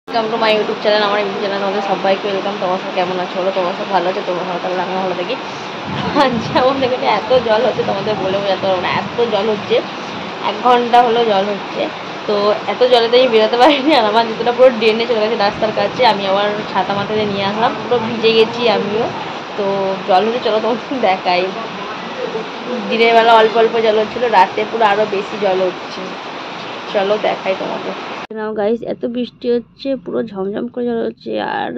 Welcome to my YouTube channel. আমার YouTube channel আমাদের সবাইকে ওয়েলকাম। তোমার সব কেমন আছো? বলো, তোমার সব ভালো আছে? তোমার ভালো থাকলে আমিও ভালো থাকি। যেমন দেখে এত জল হচ্ছে, তোমাদের বলে বোঝাতে পারবো না, এত জল হচ্ছে। 1 ঘন্টা হলো জল হচ্ছে। তো এত জলেতে আমি বেরোতে পারিনি, আর আমার জুতোটা পুরো ড্রেনে চলে গেছে রাস্তার কাছে। আমি আবার ছাতা মাথাতে নিয়ে আসলাম, পুরো ভিজে গেছি আমিও। তো জল হচ্ছে, চলো তোমাকে দেখাই। দিনের বেলা অল্প অল্প জল হচ্ছিলো, রাতে পুরো আরও বেশি জল হচ্ছে। চলো দেখাই তোমাকে। নাও গাইস, এত বৃষ্টি হচ্ছে, পুরো ঝমঝম করে জল হচ্ছে। আর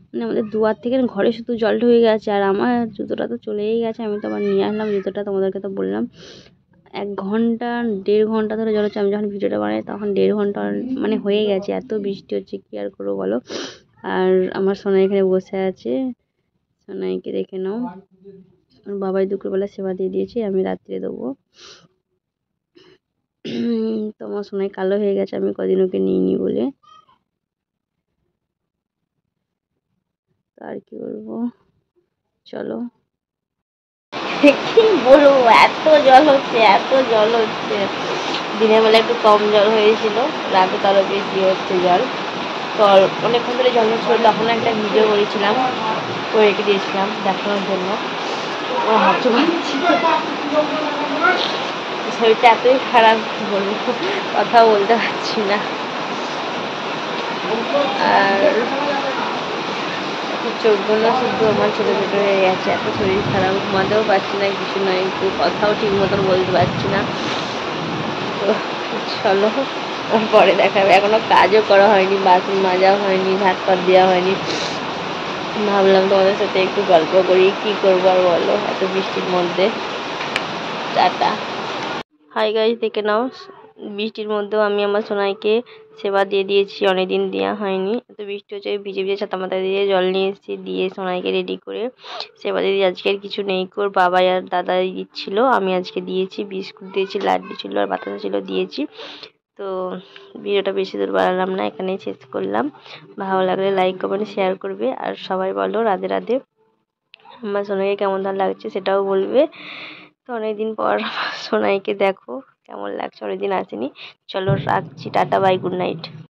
মানে আমাদের দুয়ার থেকে ঘরে শুধু জল ঢুকে গেছে। আর আমার জুতোটা তো চলেই গেছে, আমি তো আবার নিয়ে আসলাম জুতোটা। তোমাদেরকে তো বললাম 1 ঘন্টা 1.5 ঘন্টা ধরে জল হচ্ছে। আমি যখন ভিডিওটা বানাই তখন 1.5 ঘন্টা মানে হয়ে গেছে, এত বৃষ্টি হচ্ছে, কি আর করবো বলো। আর আমার সোনাই এখানে বসে আছে, সোনাইকে দেখে নাও। আমার বাবাই দুপুরবেলা সেবা দিয়ে দিয়েছে, আমি রাত্রে দেবো। তোমার সোনাই কালো হয়ে গেছে, আমি কদিন ওকে নিইনি বলে। আর কি বলবো, চলো। কি বলবো, এত জল হচ্ছে, এত জল হচ্ছে। দিনের বেলা একটু কম জল হয়েছিল, রাতে তারও বেশি হচ্ছে জল। তো অনেকক্ষণ ধরে জল হচ্ছিল, তখন একটা ভিডিও করেছিলাম, তো রেখে দিয়েছিলাম দেখানোর জন্য। আমার হাঁচু পাচ্ছি, শরীরটা এতই খারাপ, কি বলবো, কথা বলতে পারছি না। আর চোখগুলো শুধু আমার ছোটো ছোটো হয়ে গেছে, এত শরীর খারাপ, ঘুমাতেও পারছি না, কিছু নয়, একটু কথাও ঠিক মতন বলতে পারছি না। তো চলো, পরে দেখাবে। এখনো কাজও করা হয়নি, বাসন মাজা হয়নি, ভাত পাত দেওয়া হয়নি। ভাবলাম তোমাদের সাথে একটু গল্প করি, কি করবো আর বলো, এত বৃষ্টির মধ্যে। টাটা। হাই গাইস, দেখে নাও, বৃষ্টির মধ্যেও আমি আমার সোনাইকে সেবা দিয়ে দিয়েছি, অনেকদিন দেওয়া হয়নি। এত বৃষ্টি হচ্ছে, ভিজে ভিজে ছাতা মাথা দিয়ে জল নিয়ে এসেছি, দিয়ে সোনাইকে রেডি করে সেবা দিয়ে দিয়ে। আজকে আর কিছু নেই, ওর বাবা আর দাদাই দিচ্ছিল, আমি আজকে দিয়েছি। বিস্কুট দিয়েছি, লাড্ডু ছিল আর বাতাসা ছিল, দিয়েছি। তো ভিডিওটা বেশি দূর বাড়ালাম না, এখানেই শেষ করলাম। ভালো লাগলে লাইক কমেন্ট শেয়ার করবে, আর সবাই বলো রাধে রাধে। আমার সোনাইকে কেমন ধর লাগছে সেটাও বলবে। তো অনেকদিন পর সোনাইকে দেখো কেমন লাগছে, অনেকদিন আসেনি। চলো রাখছি, টাটা বাই, গুড নাইট।